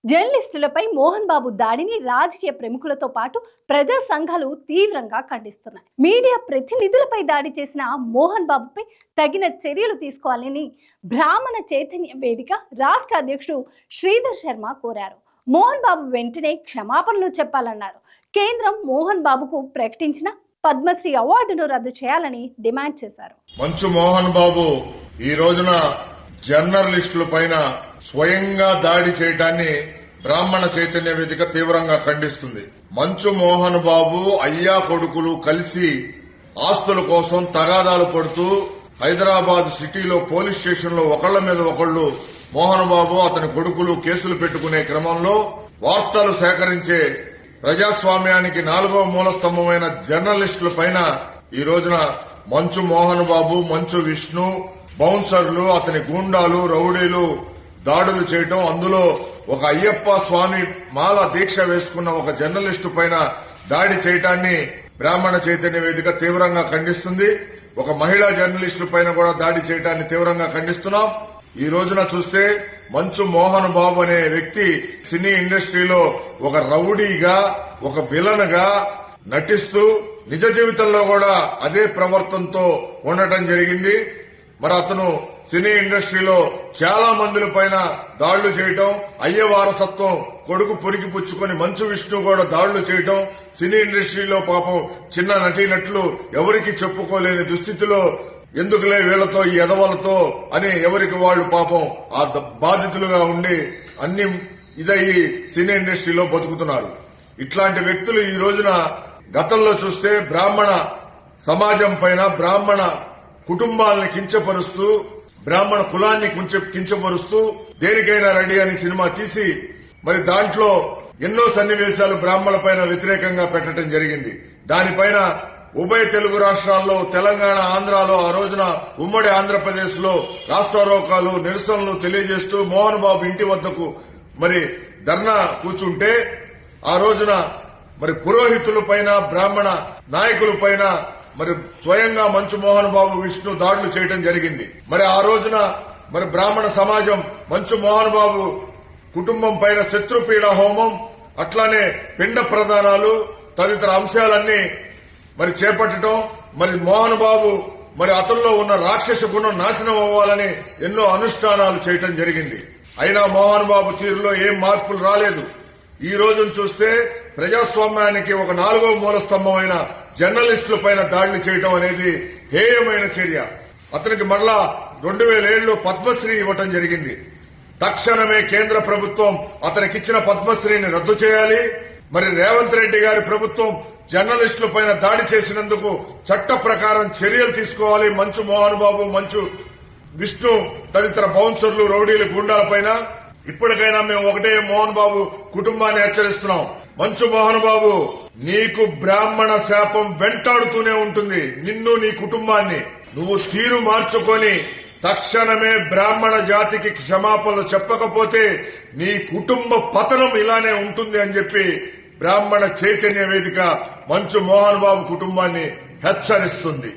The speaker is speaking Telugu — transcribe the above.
జర్నలిస్టులపై మోహన్ బాబు దాడిని రాజకీయ ప్రముఖులతో పాటు ప్రజా సంఘాలు తీవ్రంగా ఖండిస్తున్నాయి. మీడియా ప్రతినిధులపై దాడి చేసిన మోహన్ బాబుపై తగిన చర్యలు తీసుకోవాలని బ్రాహ్మణ చైతన్య వేదిక రాష్ట్ర అధ్యక్షుడు శ్రీధర్ శర్మ కోరారు. మోహన్ బాబు వెంటనే క్షమాపణలు చెప్పాలన్నారు. కేంద్రం మోహన్ బాబుకు ప్రకటించిన పద్మశ్రీ అవార్డును రద్దు చేయాలని డిమాండ్ చేశారు. మంచు మోహన్ బాబు ఈ రోజున జర్నలిస్టుల పైన స్వయంగా దాడి చేయడాన్ని బ్రాహ్మణ చైతన్య వేదిక తీవ్రంగా ఖండిస్తుంది. మంచు మోహన్ బాబు అయ్యా కొడుకులు కలిసి ఆస్తుల కోసం తగాదాలు పడుతూ హైదరాబాద్ సిటీలో పోలీస్ స్టేషన్ లో ఒకళ్ల మీద ఒకళ్లు మోహన్ బాబు అతని కొడుకులు కేసులు పెట్టుకునే క్రమంలో వార్తలు సేకరించే ప్రజాస్వామ్యానికి 4వ మూలస్తంభమైన జర్నలిస్టుల పైన ఈ రోజున మంచు మోహన్ బాబు, మంచు విష్ణు, బౌన్సర్లు, అతని గూండాలు, రౌడీలు దాడులు చేయటం, అందులో ఒక అయ్యప్ప స్వామి మాల దీక్ష వేసుకున్న ఒక జర్నలిస్టు పైన దాడి చేయటాన్ని బ్రాహ్మణ చైతన్య వేదిక తీవ్రంగా ఖండిస్తుంది. ఒక మహిళా జర్నలిస్టు పైన కూడా దాడి చేయటాన్ని తీవ్రంగా ఖండిస్తున్నాం. ఈ రోజున చూస్తే మంచు మోహన్ బాబు అనే వ్యక్తి సినీ ఇండస్ట్రీలో ఒక రౌడీగా, ఒక విలన్ గా నటిస్తూ నిజ జీవితంలో కూడా అదే ప్రవర్తనతో ఉండటం జరిగింది. మరి అతను సినీ ఇండస్ట్రీలో చాలా మందుల పైన దాడులు చేయటం, అయ్య వారసత్వం కొడుకు పొరికి పుచ్చుకొని మంచు విష్ణు కూడా దాడులు చేయటం, సినీ ఇండస్ట్రీలో పాపం చిన్న నటీనట్లు ఎవరికి చెప్పుకోలేని దుస్థితిలో ఎందుకులే వీళ్లతో ఈ ఎదవలతో అని ఎవరికి వాళ్లు పాపం ఆ బాధితులుగా ఉండి అన్ని ఇదయ్యి సినీ ఇండస్ట్రీలో బతుకుతున్నారు. ఇట్లాంటి వ్యక్తులు ఈ రోజున గతంలో చూస్తే బ్రాహ్మణ సమాజం పైన, బ్రాహ్మణ కుటుంబాలను కించపరుస్తూ, బ్రాహ్మణ కులాన్ని కించపరుస్తూ దేనికైనా రెడీ అని సినిమా తీసి మరి దాంట్లో ఎన్నో సన్నివేశాలు బ్రాహ్మణుల పైన వ్యతిరేకంగా పెట్టడం జరిగింది. దానిపైన ఉభయ తెలుగు రాష్ట్రాల్లో, తెలంగాణ, ఆంధ్రాలో ఆ రోజున ఉమ్మడి ఆంధ్రప్రదేశ్ లో రాస్తారోకాలు, నిరసనలు తెలియజేస్తూ మోహన్ బాబు ఇంటి వద్దకు మరి ధర్నా కూర్చుంటే ఆ రోజున మరి పురోహితుల పైన, బ్రాహ్మణ నాయకుల పైన మరి స్వయంగా మంచు మోహన్ బాబు, విష్ణు దాడులు చేయడం జరిగింది. మరి ఆ రోజున మరి బ్రాహ్మణ సమాజం మంచు మోహన్ బాబు కుటుంబం పైన శత్రుపీడ హోమం, అట్లానే పిండ ప్రదానాలు తదితర అంశాలన్నీ మరి చేపట్టడం, మరి మోహన్ బాబు మరి అతనిలో ఉన్న రాక్షస గుణం నాశనం అవ్వాలని ఎన్నో అనుష్ఠానాలు చేయటం జరిగింది. అయినా మోహన్ బాబు తీరులో ఏం మార్పులు రాలేదు. ఈ రోజును చూస్తే ప్రజాస్వామ్యానికి ఒక 4వ మూలస్తంభమైన జర్నలిస్టుల పైన దాడులు చేయడం అనేది హేయమైన చర్య. అతనికి మరలా 2007లో పద్మశ్రీ ఇవ్వటం జరిగింది. తక్షణమే కేంద్ర ప్రభుత్వం అతనికిచ్చిన పద్మశ్రీని రద్దు చేయాలి. మరి రేవంత్ రెడ్డి గారి ప్రభుత్వం జర్నలిస్టుల పైన దాడి చేసినందుకు చట్ట ప్రకారం చర్యలు తీసుకోవాలి. మంచు మోహన్ బాబు, మంచు విష్ణు తదితర బౌన్సర్లు, రౌడీలు, గుండాల పైన ఇప్పటికైనా మేము ఒకటే మోహన్ బాబు కుటుంబాన్ని హెచ్చరిస్తున్నాం. మంచు మోహన్ బాబు, నీకు బ్రాహ్మణ శాపం వెంటాడుతూనే ఉంటుంది. నిన్ను, నీ కుటుంబాన్ని నువ్వు తీరు మార్చుకొని తక్షణమే బ్రాహ్మణ జాతికి క్షమాపణలు చెప్పకపోతే నీ కుటుంబ పతనం ఇలానే ఉంటుంది అని చెప్పి బ్రాహ్మణ చైతన్య వేదిక మంచు మోహన్ బాబు కుటుంబాన్ని హెచ్చరిస్తుంది.